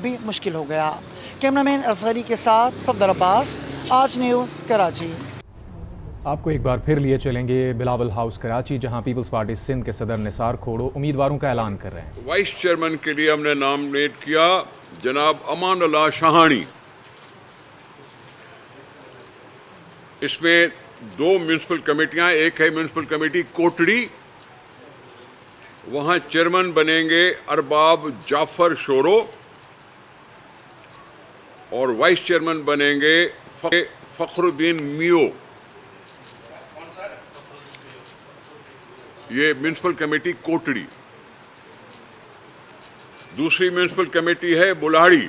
भी मुश्किल हो गया। कैमरामैन असगरी के साथ सफदर अब्बास, आज न्यूज़ कराची। आपको एक बार फिर लिए चलेंगे बिलावल हाउस कराची, जहां पीपल्स पार्टी सिंध के सदर निसार खोड़ो उम्मीदवारों का ऐलान कर रहे हैं। वाइस चेयरमैन के लिए हमने नॉमिनेट किया जनाब अमान अल्लाह शाहानी। इसमें दो म्यूनिसिपल कमेटियां, एक है म्यूनिसिपल कमेटी कोटड़ी, वहां चेयरमैन बनेंगे अरबाब जाफर शोरो और वाइस चेयरमैन बनेंगे फखरुद्दीन मियो। ये म्यूनिसिपल कमेटी कोटड़ी। दूसरी म्यूनिसिपल कमेटी है बुलाड़ी,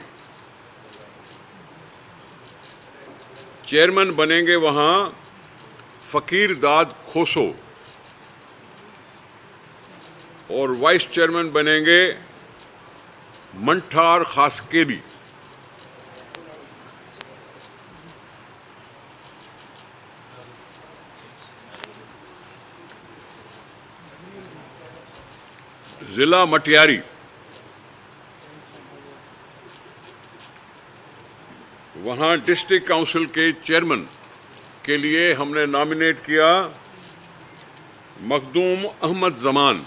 चेयरमैन बनेंगे वहां फकीर दाद खोसो और वाइस चेयरमैन बनेंगे मंठार खासकेली। जिला मटियारी, वहां डिस्ट्रिक्ट काउंसिल के चेयरमैन के लिए हमने नॉमिनेट किया मखदूम अहमद जमान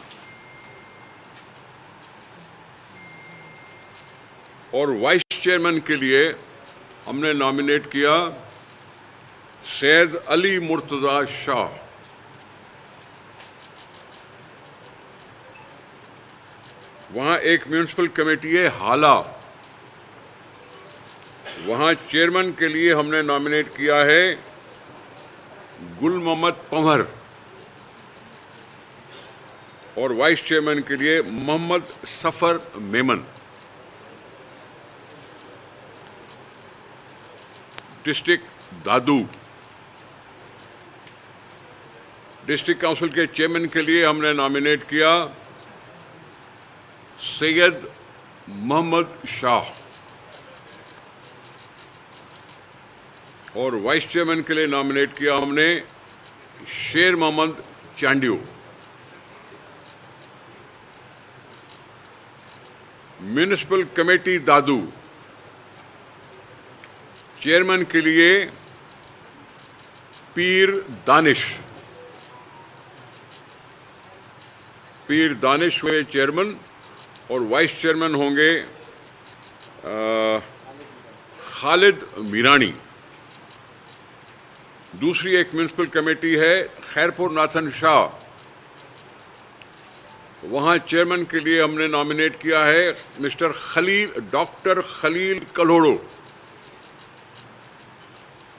और वाइस चेयरमैन के लिए हमने नॉमिनेट किया सैयद अली मुर्तजा शाह। वहां एक म्यूनिसिपल कमेटी है हाला, वहां चेयरमैन के लिए हमने नॉमिनेट किया है गुल मोहम्मद पंवर और वाइस चेयरमैन के लिए मोहम्मद सफर मेमन। डिस्ट्रिक्ट दादू, डिस्ट्रिक्ट काउंसिल के चेयरमैन के लिए हमने नॉमिनेट किया सैयद मोहम्मद शाह और वाइस चेयरमैन के लिए नॉमिनेट किया हमने शेर मोहम्मद चांडियो। म्यूनिसिपल कमेटी दादू, चेयरमैन के लिए पीर दानिश हुए चेयरमैन और वाइस चेयरमैन होंगे खालिद मीरानी। दूसरी एक म्यूनिसिपल कमेटी है खैरपुर नाथन शाह, वहां चेयरमैन के लिए हमने नॉमिनेट किया है डॉक्टर खलील कलोड़ो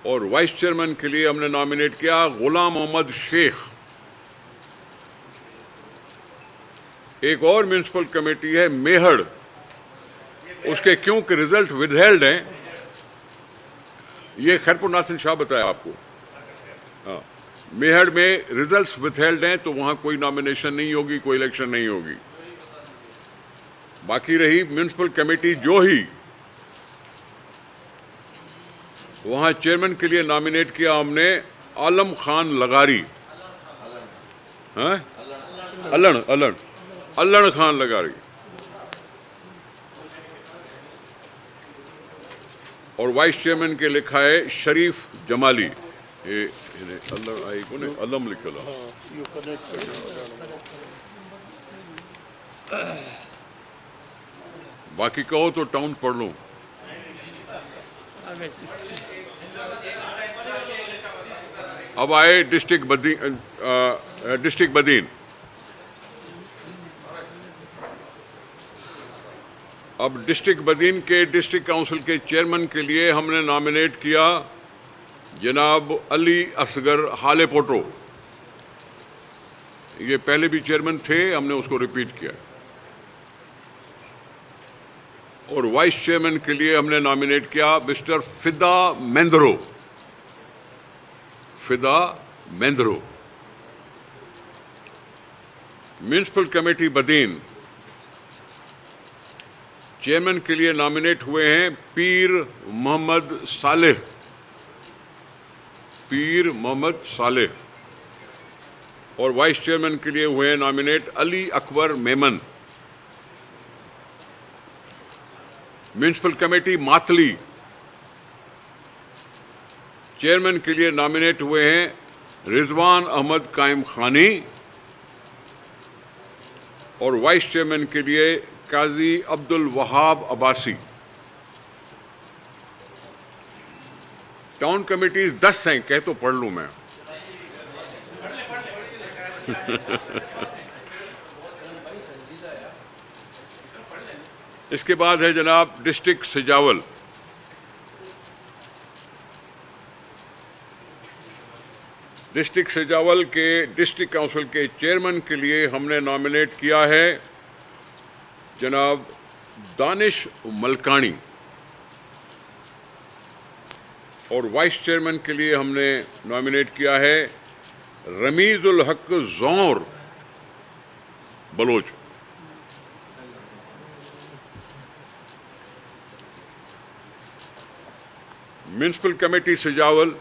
और वाइस चेयरमैन के लिए हमने नॉमिनेट किया गुलाम मोहम्मद शेख। एक और म्यूनिसिपल कमेटी है मेहड़, उसके क्योंकि रिजल्ट विदहेल्ड हैं, ये खैरपुर नासिर शाह बताया आपको। हाँ, मेहड़ में रिजल्ट्स विदहेल्ड हैं तो वहां कोई नॉमिनेशन नहीं होगी, कोई इलेक्शन नहीं होगी। बाकी रही म्यूनिसिपल कमेटी जोही, वहां चेयरमैन के लिए नॉमिनेट किया हमने आलम खान लगारी। हाँ, अल्लन खान लगारी और वाइस चेयरमैन के लिखा है शरीफ जमाली। ये अल्लाह आई को ने अलम लिखला। बाकी कहो तो टाउन पढ़ लो। अब आए डिस्ट्रिक्ट बदीन। अब डिस्ट्रिक्ट बदीन के डिस्ट्रिक्ट काउंसिल के चेयरमैन के लिए हमने नॉमिनेट किया जनाब अली असगर हाले पोटो। ये पहले भी चेयरमैन थे, हमने उसको रिपीट किया। और वाइस चेयरमैन के लिए हमने नॉमिनेट किया मिस्टर फिदा मेंद्रो। म्यूनिसिपल कमेटी बदीन, चेयरमैन के लिए नॉमिनेट हुए हैं पीर मोहम्मद सालेह और वाइस चेयरमैन के लिए हुए हैं nominate Ali Akbar Memon. Municipal committee Matali, chairman के लिए नॉमिनेट हुए हैं रिजवान अहमद कायम खानी और वाइस चेयरमैन के लिए काजी अब्दुल वहाब अब्बासी। टाउन कमेटीज 10 हैं, कह तो पढ़ लूं मैं। इसके बाद है जनाब डिस्ट्रिक्ट सिजावल। डिस्ट्रिक्ट सिजावल के डिस्ट्रिक्ट काउंसिल के चेयरमैन के लिए हमने नॉमिनेट किया है जनाब दानिश मलकानी और वाइस चेयरमैन के लिए हमने नॉमिनेट किया है रमीजुल हक जौर बलोच। म्युनिसिपल कमेटी सिजावल,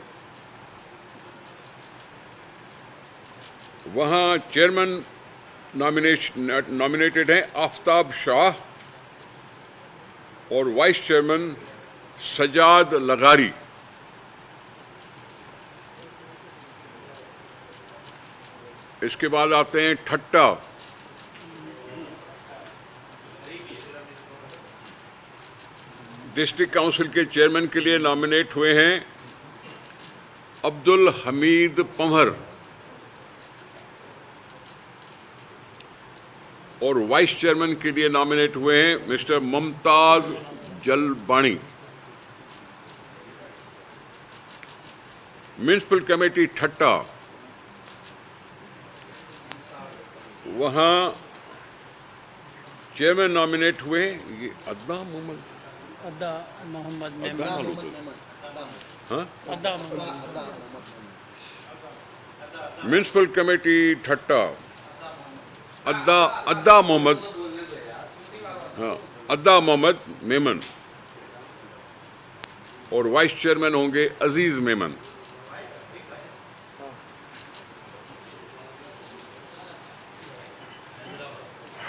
वहां चेयरमैन नॉमिनेटेड हैं आफ्ताब शाह और वाइस चेयरमैन सजाद लगारी। इसके बाद आते हैं ठट्टा। डिस्ट्रिक्ट काउंसिल के चेयरमैन के लिए नॉमिनेट हुए हैं अब्दुल हमीद पंवर और वाइस चेयरमैन के लिए नॉमिनेट हुए हैं mister Mumtaz Jalbani. Municipal committee Thatta, वहां चेयरमैन नॉमिनेट हुए ये अद्दा मोहम्मद म्युनिसिपल कमेटी ठट्टा अद्दा मोहम्मद मेमन और वाइस चेयरमैन होंगे अजीज मेमन।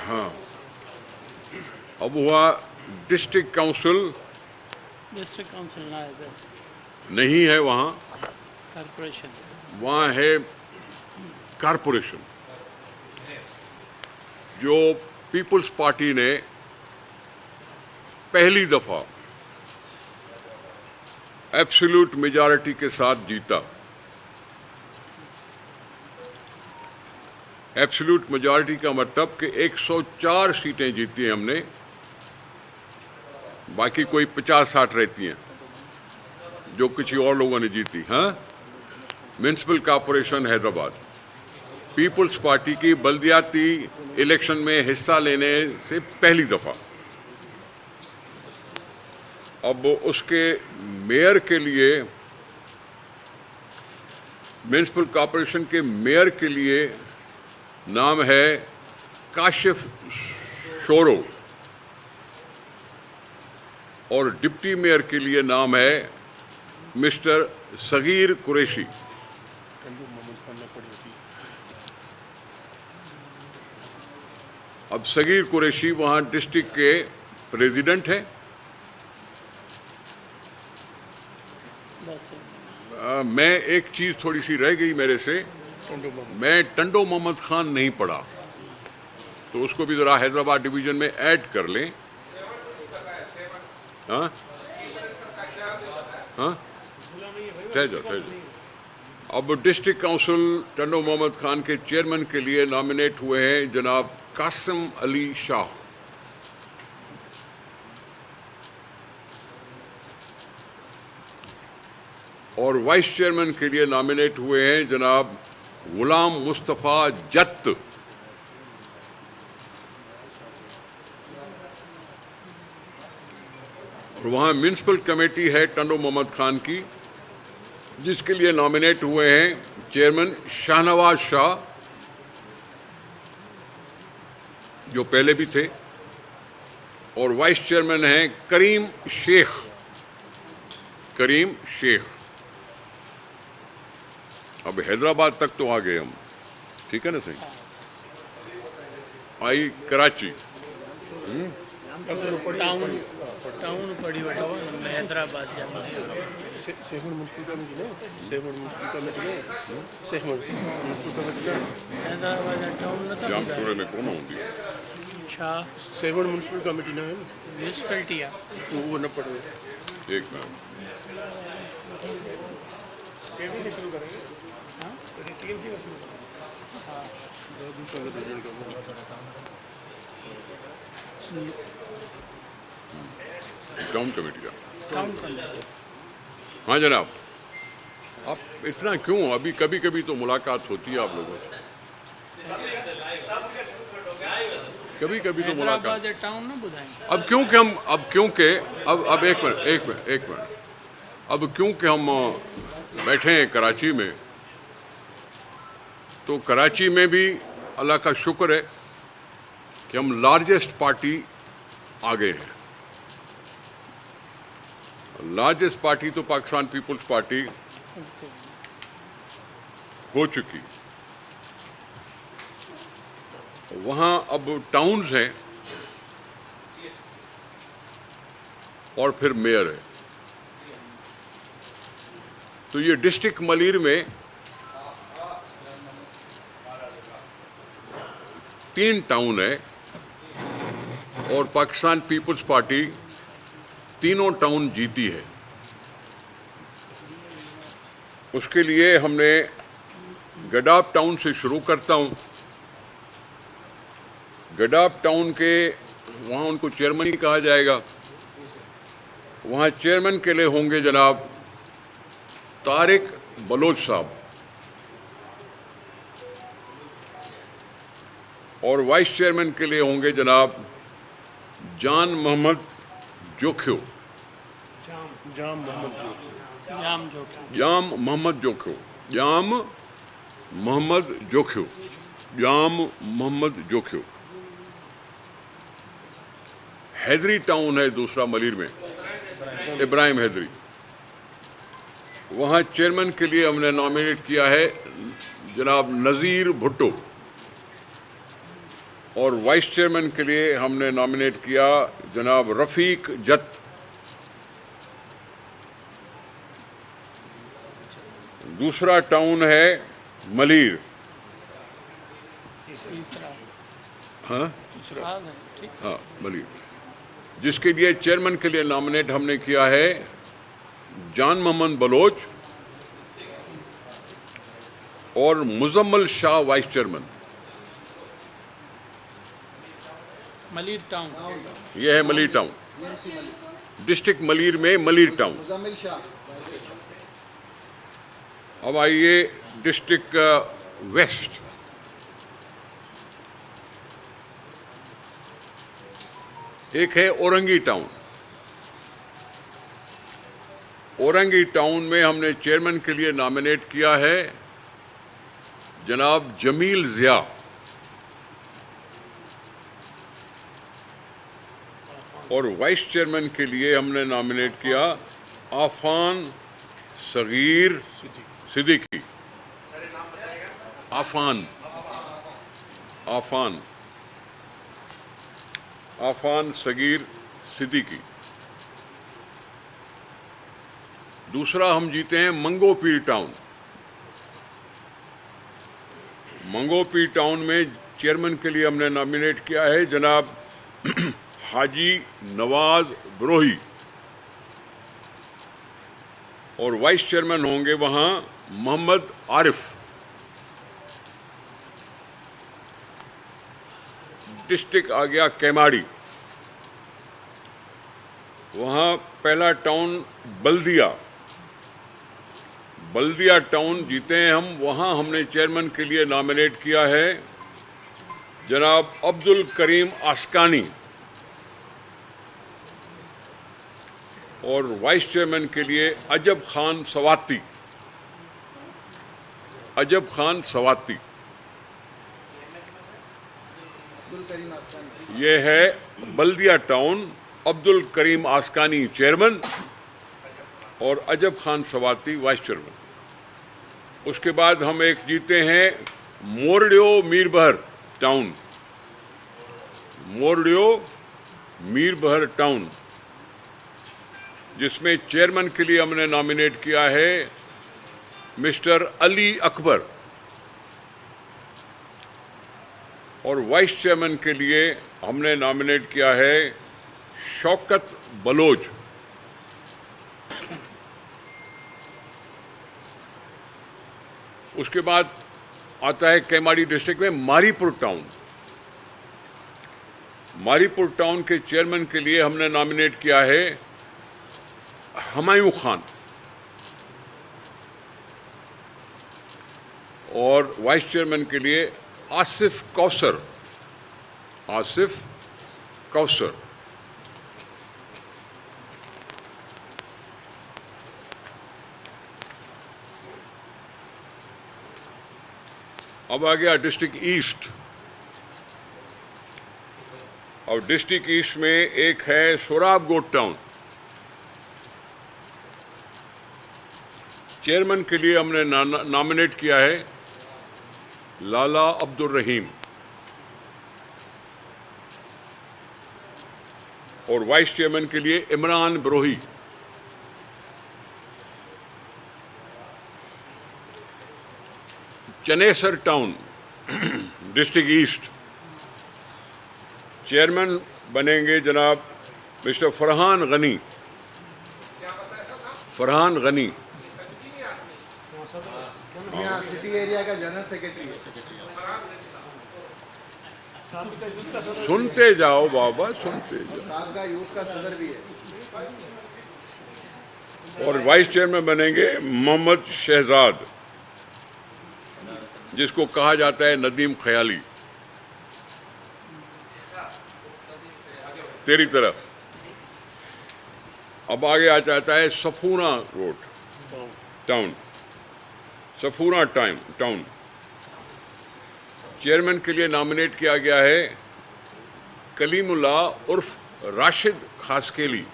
हाँ, अब हुआ डिस्ट्रिक्ट काउंसिल नहीं है, वहाँ कॉर्पोरेशन, वहाँ है कारपोरेशन। जो पीपुल्स पार्टी ने पहली दफा एब्सोल्यूट मेजॉरिटी के साथ जीता। एब्सोल्यूट मेजॉरिटी का मतलब कि 104 सीटें जीती हैं हमने, बाकी कोई 50-60 रहती हैं जो किसी और लोगों ने जीती। हाँ, municipal corporation Hyderabad, people's party की बल्दियाती इलेक्शन में हिस्सा लेने से पहली दफा। अब उसके मेयर के लिए, म्युनिसिपल कॉर्पोरेशन के मेयर के लिए नाम है काशिफ शोरो और डिप्टी मेयर के लिए नाम है मिस्टर सगीर कुरैशी। अब सगीर कुरैशी वहां डिस्ट्रिक्ट के प्रेसिडेंट हैं। मैं एक चीज थोड़ी सी रह गई मेरे से, मैं टंडो मोहम्मद खान नहीं पढ़ा, तो उसको भी जरा हैदराबाद डिवीजन में ऐड कर लें। हाँ हाँ, अब डिस्ट्रिक्ट काउंसिल टंडो मोहम्मद खान के चेयरमैन के लिए नॉमिनेट हुए हैं जनाब कासिम अली शाह। और वाइस चेयरमैन के लिए नॉमिनेट हुए हैं जनाब गुलाम मुस्तफ़ा जत्त। और वहाँ म्युनिसिपल कमेटी है टंडो मोहम्मद खान की, जिसके लिए नॉमिनेट हुए हैं चेयरमैन शाहनवाज शाह, जो पहले भी थे, और वाइस चेयरमैन हैं करीम शेख। अब हैदराबाद तक तो आ गए हम, ठीक है ना सही। आई कराची, टाउन टाउन पड़ी बैठा हुआ मैं हैदराबाद या सेवन मुन्सिपल कमेटी ने सेवन मुन्सिपल कमेटी ने सेवन मुन्सिपल कमेटी ने हैदराबाद या टाउन न था जामपुरे में कौन होंगी अच्छा सेवन मुन्सिपल कमेटी ने म्यूनसिपैलिटी है वो न पड़े एक मिनट टाउन कमेटी का टाउन कमेटी हाँ जनाब आप इतना क्यों अभी कभी कभी तो मुलाकात होती है आप लोगों से कभी कभी तो मुलाकात हैदराबाद या टाउन न बुधाएं अब क्योंकि अब एक मिनट अब क्योंकि हम बैठे हैं कराची में तो कराची में भी अल्लाह का शुक्र है कि हम लार्जेस्ट पार्टी आ गए हैं। लार्जेस्ट पार्टी तो पाकिस्तान पीपुल्स पार्टी हो चुकी, वहां अब टाउन्स हैं और फिर मेयर है। तो ये डिस्ट्रिक्ट मलीर में 3 टाउन है और पाकिस्तान पीपुल्स पार्टी तीनों टाउन जीती है। उसके लिए हमने गडाफ टाउन से शुरू करता हूं। गडाफ टाउन के वहां उनको चेयरमैन ही कहा जाएगा। वहां चेयरमैन के लिए होंगे जनाब तारिक बलोच साहब और वाइस चेयरमैन के लिए होंगे जनाब जान मोहम्मद जोखियो जाम मोहम्मद जाम जोखिम जाम मोहम्मद जोखियो जाम मोहम्मद जोखियो जाम मोहम्मद जोखियो। हैदरी टाउन है दूसरा मलीर में, इब्राहिम हैदरी। वहां चेयरमैन के लिए हमने नॉमिनेट किया है जनाब नज़ीर भुट्टो और वाइस चेयरमैन के लिए हमने नॉमिनेट किया जनाब रफीक जत। दूसरा टाउन है मलीर। तीसरा हाँ आ गए ठीक हाँ मलीर, जिसके लिए चेयरमैन के लिए नॉमिनेट हमने किया है जान मोहम्मद बलोच और Muzammil Shah vice chairman. Malir town यह है मलीर टाउन, डिस्ट्रिक्ट मलीर में मलीर टाउन। अब आइए डिस्ट्रिक्ट वेस्ट। एक है औरंगी टाउन। औरंगी टाउन में हमने चेयरमैन के लिए नॉमिनेट किया है जनाब जमील जिया और वाइस चेयरमैन के लिए हमने नॉमिनेट किया आफान सगीर सिद्दीकी। आफान आफान आफान सगीर सिद्दीकी। दूसरा हम जीते हैं मंगोपीर टाउन। मंगोपीर टाउन में चेयरमैन के लिए हमने नॉमिनेट किया है जनाब हाजी नवाज ब्रोही और वाइस चेयरमैन होंगे वहां मोहम्मद आरिफ। डिस्ट्रिक्ट आ गया केमाड़ी। वहां पहला टाउन बल्दिया। बल्दिया टाउन जीते हैं हम। वहां हमने चेयरमैन के लिए नॉमिनेट किया है जनाब अब्दुल करीम आस्कानी और वाइस चेयरमैन के लिए अजब खान सवाती। अजब खान सवाती ये है बल्दिया टाउन। अब्दुल करीम आस्कानी चेयरमैन और अजब खान सवाती वाइस चेयरमैन। उसके बाद हम एक जीते हैं मोरडियो मीरबहर टाउन। मोरडियो मीर बहर टाउन, जिसमें चेयरमैन के लिए हमने नॉमिनेट किया है मिस्टर अली अकबर और वाइस चेयरमैन के लिए हमने नॉमिनेट किया है शौकत बलोच। उसके बाद आता है केमाड़ी डिस्ट्रिक्ट में मारीपुर टाउन। मारीपुर टाउन के चेयरमैन के लिए हमने नॉमिनेट किया है हुमायूं खान और वाइस चेयरमैन के लिए आसिफ कौसर। आसिफ कौसर। अब आ गया डिस्ट्रिक्ट ईस्ट। और डिस्ट्रिक्ट ईस्ट में एक है सोराबगोट टाउन। चेयरमैन के लिए हमने नॉमिनेट किया है लाला अब्दुल रहीम और वाइस चेयरमैन के लिए Imran Barohi. Chanesar town district east, chairman बनेंगे जनाब मिस्टर फरहान गनी। फरहान गनी यहाँ सिटी एरिया का जनरल सेक्रेटरी है। सुनते जाओ बाबा, सुनते जाओ। साहब का यूथ का सदर भी है। और वाइस चेयरमैन बनेंगे मोहम्मद शहजाद, जिसको कहा जाता है नदीम ख्याली तेरी तरफ। अब आगे आ जाता है Safura road town. Safura town chairman के लिए नॉमिनेट किया गया है कलीमुल्ला उर्फ राशिद खासकेली।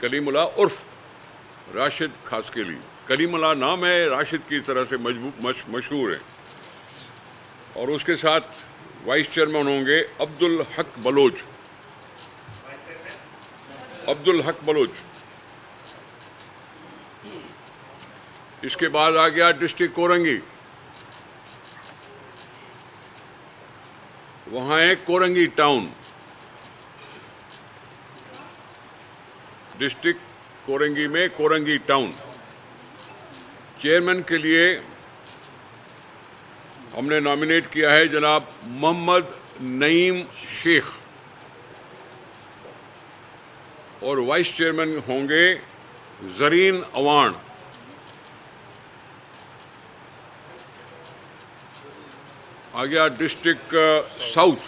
कलीमुल्ला उर्फ राशिद खासकेली। कलीमुल्ला नाम है, राशिद की तरह से मशहूर है। और उसके साथ वाइस चेयरमैन होंगे अब्दुल हक बलोच। अब्दुल हक बलोच। इसके बाद आ गया डिस्ट्रिक्ट कोरंगी। वहां है कोरंगी टाउन। डिस्ट्रिक्ट कोरंगी में कोरंगी टाउन। चेयरमैन के लिए हमने नॉमिनेट किया है जनाब मोहम्मद नईम शेख और वाइस चेयरमैन होंगे जरीन अवान। आ गया डिस्ट्रिक्ट साउथ।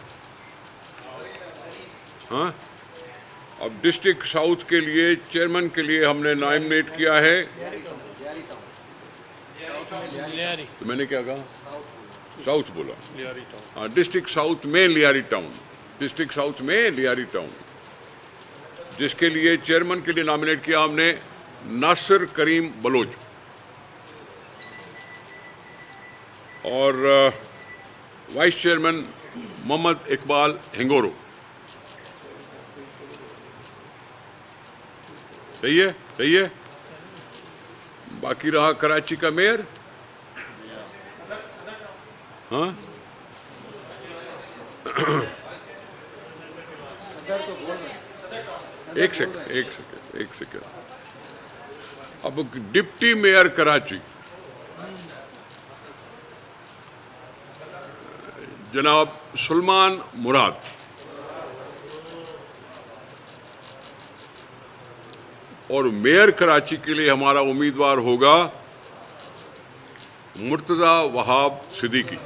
हाँ, अब डिस्ट्रिक्ट साउथ के लिए चेयरमैन के लिए हमने नॉमिनेट किया है, तो मैंने क्या कहा, साउथ बोला। हाँ, डिस्ट्रिक्ट साउथ में लियारी टाउन। डिस्ट्रिक्ट साउथ में लियारी टाउन, जिसके लिए चेयरमैन के लिए नॉमिनेट किया हमने नासिर करीम बलोच और वाइस चेयरमैन मोहम्मद इकबाल हिंगोरो। सही है, सही है। बाकी रहा कराची का मेयर। हाँ, एक सेकंड। अब डिप्टी मेयर कराची जनाब सुलेमान मुराद। और मेयर कराची के लिए हमारा उम्मीदवार होगा मुर्तजा वहाब सिद्दीकी।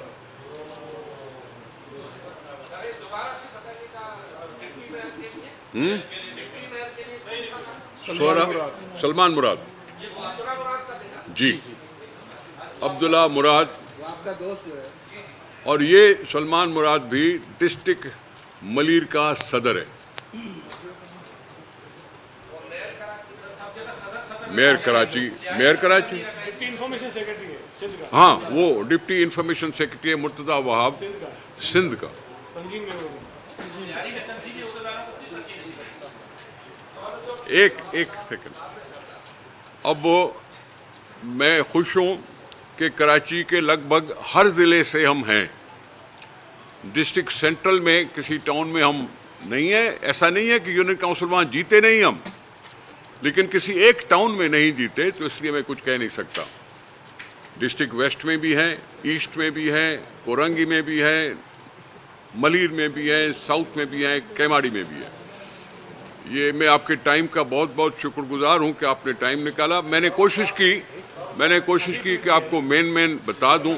सलमान मुराद जी, अब्दुल्ला मुराद। आपका दोस्त जो है, और ये सलमान मुराद भी डिस्ट्रिक्ट मलीर का सदर है। Mayor Karachi deputy information secretary है सिंध का। हाँ, वो डिप्टी इंफॉर्मेशन सेक्रेटरी है मुर्तजा वहाब सिंध का। तंजीम में एक सेकंड। अब मैं खुश हूं कि कराची के लगभग हर ज़िले से हम हैं। डिस्ट्रिक्ट सेंट्रल में किसी टाउन में हम नहीं है। ऐसा नहीं है कि यूनियन काउंसिल वहाँ जीते नहीं हम, लेकिन किसी एक टाउन में नहीं जीते, तो इसलिए मैं कुछ कह नहीं सकता। डिस्ट्रिक्ट वेस्ट में भी है, ईस्ट में भी है, कोरंगी में भी है, मलीर में भी है, साउथ में भी है, केमाड़ी में भी है। ये मैं आपके टाइम का बहुत बहुत शुक्रगुजार हूँ कि आपने टाइम निकाला। मैंने कोशिश की कि आपको मेन बता दूं।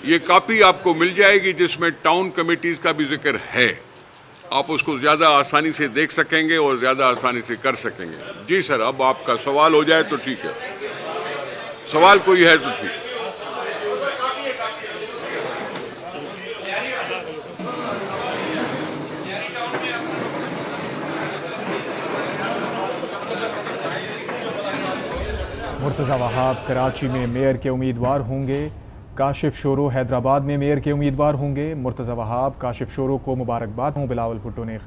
ये कॉपी आपको मिल जाएगी जिसमें टाउन कमेटीज़ का भी जिक्र है। आप उसको ज़्यादा आसानी से देख सकेंगे और ज़्यादा आसानी से कर सकेंगे। जी सर, अब आपका सवाल हो जाए तो ठीक है। सवाल कोई है तो ठीक। मुर्तज़ा वहाब कराची में मेयर के उम्मीदवार होंगे। काशिफ शोरो हैदराबाद में मेयर के उम्मीदवार होंगे। मुर्तज़ा वहाब काशिफ शोरो को मुबारकबाद। बिलावल भुट्टो ने